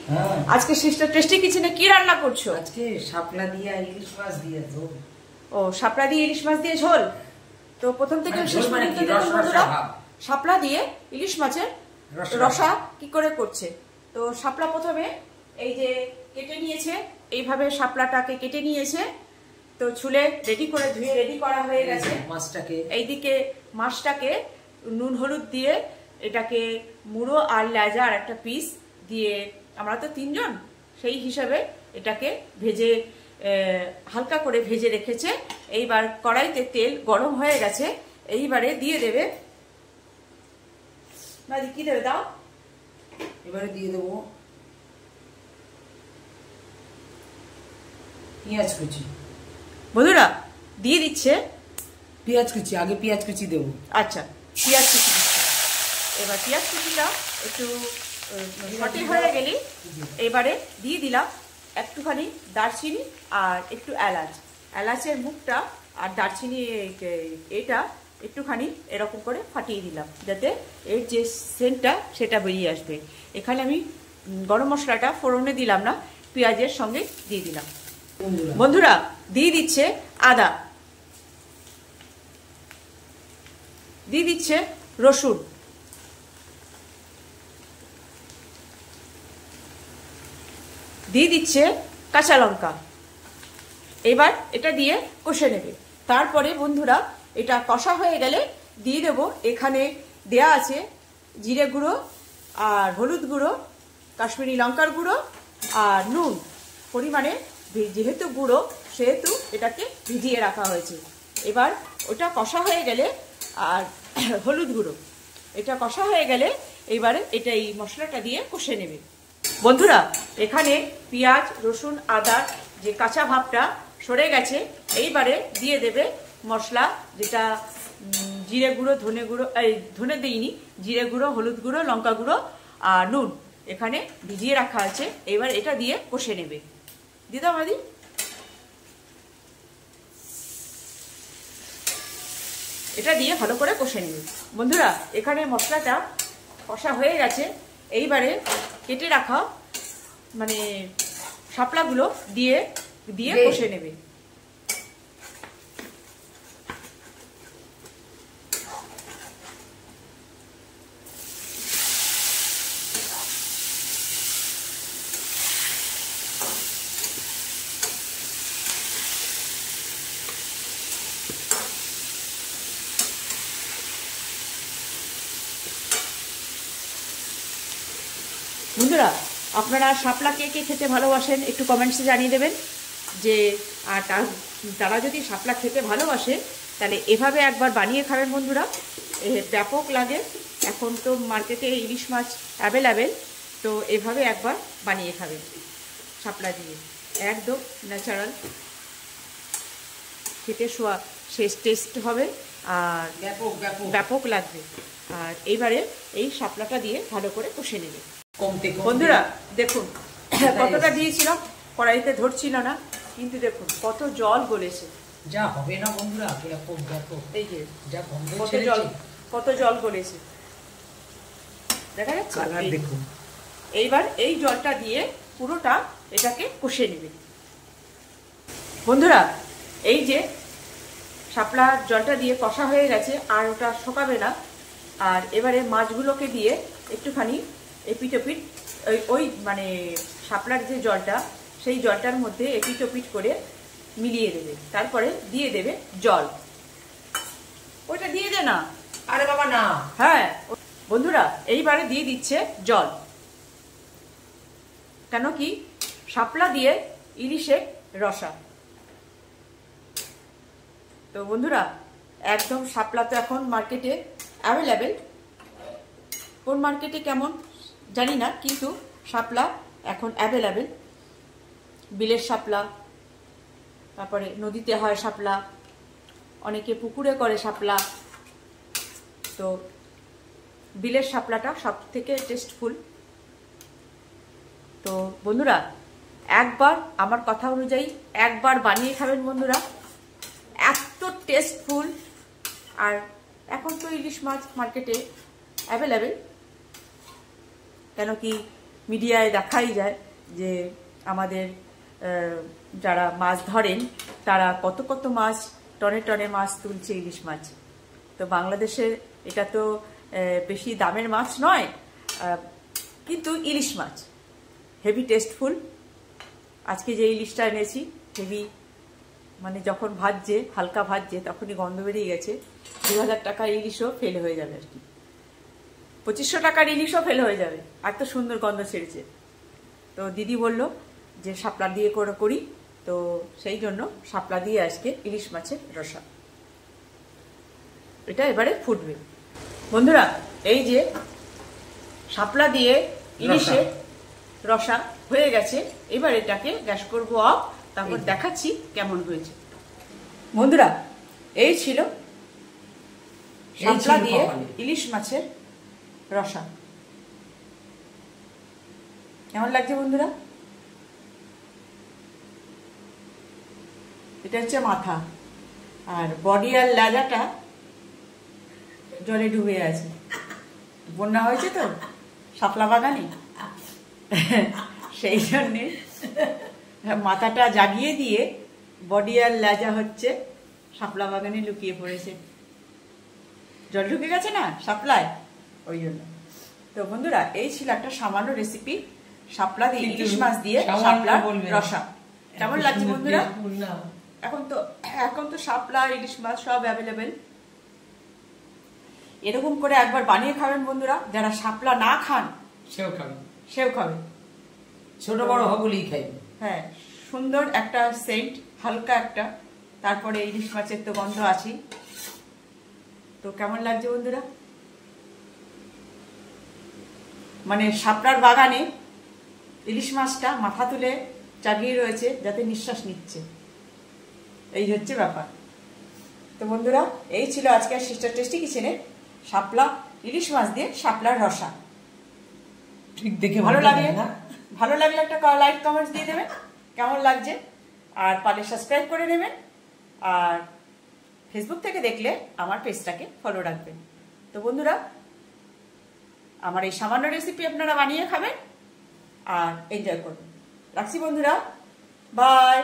আজকে sister tasty কিচেনে কি রান্না করছো? আজকে শাপলা দিয়ে ইলিশ মাছ দিয়ে ঝোল। ও, শাপলা দিয়ে ইলিশ মাছ দিয়ে ঝোল। তো প্রথম থেকে শেষ পর্যন্ত দেখুন বন্ধুরা, শাপলা দিয়ে ইলিশ মাছের রসা কি করে করছে। তো শাপলা প্রথমে এই যে কেটে নিয়েছে, এইভাবে শাপলাটাকে কেটে নিয়েছে। তো ছুলে রেডি করে ধুয়ে রেডি করা হয়ে গেছে মাছটাকে। এইদিকে মাছটাকে নুন হলুদ দিয়ে এটাকে মুড়ো আর লেজা আর একটা পিস দিয়ে, আমরা তো তিনজন সেই হিসাবে এটাকে ভেজে হালকা করে ভেজে রেখেছে। এইবার কড়াইতে তেল গরম হয়ে গেছে, এইবারে দিয়ে দেবে, কি দেবে দাও, এবারে দিয়ে দেবো পেঁয়াজ কুচি। বন্ধুরা দিয়ে দিচ্ছে পেঁয়াজ কুচি, আগে পেঁয়াজ কুচি দেবো। আচ্ছা, পেঁয়াজ কুচি দিচ্ছে। এবার পেঁয়াজ কুচিটা একটু সটে হয়ে গেলে এবারে দিয়ে দিলাম একটুখানি দারচিনি আর একটু এলাচ। এলাচের মুখটা আর দারচিনি এটা একটুখানি এরকম করে ফাটিয়ে দিলাম, যাতে এর যে সেন্টটা সেটা বেরিয়ে আসবে। এখানে আমি গরম মশলাটা ফোড়নে দিলাম না, পেঁয়াজের সঙ্গে দিয়ে দিলাম। বন্ধুরা দিয়ে দিচ্ছে আদা, দিয়ে দিচ্ছে রসুন, দিয়ে দিচ্ছে কাঁচা লঙ্কা। এবার এটা দিয়ে কষে নেবে। তারপরে বন্ধুরা এটা কষা হয়ে গেলে দিয়ে দেবো, এখানে দেয়া আছে জিরে গুঁড়ো আর হলুদ গুঁড়ো, কাশ্মীরি লঙ্কার গুঁড়ো আর নুন পরিমাণে। যেহেতু গুঁড়ো সেহেতু এটাকে ভিজিয়ে রাখা হয়েছে। এবার ওটা কষা হয়ে গেলে আর হলুদ গুঁড়ো, এটা কষা হয়ে গেলে এবারে এটা এই মশলাটা দিয়ে কষে নেবে। বন্ধুরা এখানে পেঁয়াজ রসুন আদার যে কাঁচা ভাবটা সরে গেছে, এইবারে দিয়ে দেবে মশলা, যেটা জিরে গুঁড়ো ধনে গুঁড়ো, ধনে দিইনি, জিরে গুঁড়ো হলুদ গুঁড়ো লঙ্কা গুঁড়ো আর নুন এখানে ভিজিয়ে রাখা আছে। এবার এটা দিয়ে কষে নেবে। দিদা মাদি, এটা দিয়ে ভালো করে কষে নেবে। বন্ধুরা এখানে মশলাটা কষা হয়ে গেছে, এইবারে কেটে রাখা মানে শাপলাগুলো দিয়ে দিয়ে কষে নেবে। বন্ধুরা আপনারা শাপলা কে কে খেতে ভালোবাসেন একটু কমেন্টসে জানিয়ে দেবেন। যে আর তারা যদি শাপলা খেতে ভালোবাসে তাহলে এভাবে একবার বানিয়ে খাবেন বন্ধুরা, ব্যাপক লাগে। এখন তো মার্কেটে ইলিশ মাছ অ্যাভেলেবেল, তো এভাবে একবার বানিয়ে খাবেন শাপলা দিয়ে, একদম ন্যাচারাল, খেতে শেষ টেস্ট হবে আর ব্যাপক লাগবে। আর এইবারে এই শাপলাটা দিয়ে ভালো করে কষে নেবে। বন্ধুরা দেখুন কতটা দিয়েছিলাম, কড়াইতে ধরছিল না, কিন্তু দেখুন কত জল গলেছে। যা হবে না বন্ধুরা, এই যে যা কত জল গলেছে দেখা যাচ্ছে। দেখুন এইবার এই জলটা দিয়ে পুরোটা এটাকে কষে নেবে। বন্ধুরা এই যে শাপলার জলটা দিয়ে কষা হয়ে গেছে, আর ওটা শুকাবে না। আর এবারে মাছগুলোকে দিয়ে একটুখানি এপিটোপিট ওই মানে শাপলার যে জলটা সেই জলটার মধ্যে এপিটোপিট করে মিলিয়ে দেবে। তারপরে দিয়ে দেবে জল। ওইটা দিয়ে দে না, আরে বাবা না। হ্যাঁ বন্ধুরা এইবারে দিয়ে দিচ্ছে জল, কেন কি শাপলা দিয়ে ইলিশের রসা। তো বন্ধুরা একদম শাপলা তো এখন মার্কেটে অ্যাভেলেবেল, কোন মার্কেটে কেমন জানি না, কিন্তু শাপলা এখন অ্যাভেলেবেল। বিলের শাপলা, তারপরে নদীতে হয় শাপলা, অনেকে পুকুরে করে শাপলা। তো বিলের শাপলাটা সব থেকে টেস্টফুল। তো বন্ধুরা একবার আমার কথা অনুযায়ী একবার বানিয়ে খাবেন বন্ধুরা, এত টেস্টফুল। আর এখন তো ইলিশ মাছ মার্কেটে অ্যাভেলেবেল, কেন কি মিডিয়ায় দেখাই যায় যে আমাদের যারা মাছ ধরেন তারা কত কত মাছ, টনে টনে মাছ তুলছে, ইলিশ মাছ। তো বাংলাদেশের এটা তো বেশি দামের মাছ নয়, কিন্তু ইলিশ মাছ হেভি টেস্টফুল। আজকে যে ইলিশটা এনেছি হেভি, মানে যখন ভাজছে, হালকা ভাজছে, তখনই গন্ধ বেরিয়ে গেছে। 2000 টাকার ইলিশও ফেল হয়ে যাবে আর কি, 2500 টাকার ইলিশও ফেল হয়ে যাবে, এত সুন্দর গন্ধ ছেড়েছে। তো দিদি বলল যে শাপলা দিয়ে করি, তো সেই জন্য শাপলা দিয়ে আজকে ইলিশ মাছের রসা, এটা এবারে ফুটবে। বন্ধুরা, এই যে শাপলা দিয়ে ইলিশের রসা হয়ে গেছে, এবার এটাকে গ্যাস করবো অফ, তারপর দেখাচ্ছি কেমন হয়েছে। বন্ধুরা, এই ছিল শাপলা দিয়ে ইলিশ মাছের রসা। কেমন লাগছে বন্ধুরা? এটা হচ্ছে মাথা, আর বডি আর লেজাটা জলে ডুবে আছে। বন্যা হয়েছে তো শাপলা বাগানে, সেই জন্যে মাথাটা জাগিয়ে দিয়ে বডি আর লেজা হচ্ছে শাপলা বাগানে লুকিয়ে পড়েছে। জল ঢুকে গেছে না শাপলায়, ওই জন্য। তো বন্ধুরা, এই ছিল একটা সামান্য রেসিপি, শাপলা দিয়ে ইলিশ মাছ দিয়ে শাপলার রসা। কেমন লাগছে বন্ধুরা? এখন তো শাপলা, ইলিশ মাছ সব অ্যাভেলেবেল। এরকম করে একবার বানিয়ে খাবেন বন্ধুরা, যারা শাপলা না খান সেও খাবে, ছোট বড় হবলেই খাইবে। হ্যাঁ, সুন্দর একটা সেন্ট, হালকা একটা, তারপরে ইলিশ মাছের তো গন্ধ আছে। তো কেমন লাগছে বন্ধুরা? মানে শাপলার বাগানে ইলিশ মাছটা মাথা তুলে চাগিয়ে রয়েছে, যাতে নিঃশ্বাস নিচ্ছে, এই হচ্ছে ব্যাপার। তো বন্ধুরা, এই ছিল আজকের সিস্টার টেস্টি কিচেনে শাপলা ইলিশ মাছ দিয়ে শাপলার রসা। ঠিক দেখে ভালো লাগলে একটা লাইক কমেন্টস দিয়ে দেবেন কেমন লাগছে, আর পারলে সাবস্ক্রাইব করে নেবেন, আর ফেসবুক থেকে দেখলে আমার পেজটাকে ফলো রাখবেন। তো বন্ধুরা, আমার এই সামান্য রেসিপি আপনারা বানিয়ে খাবেন আর এনজয় করবেন। রাখছি বন্ধুরা, বাই।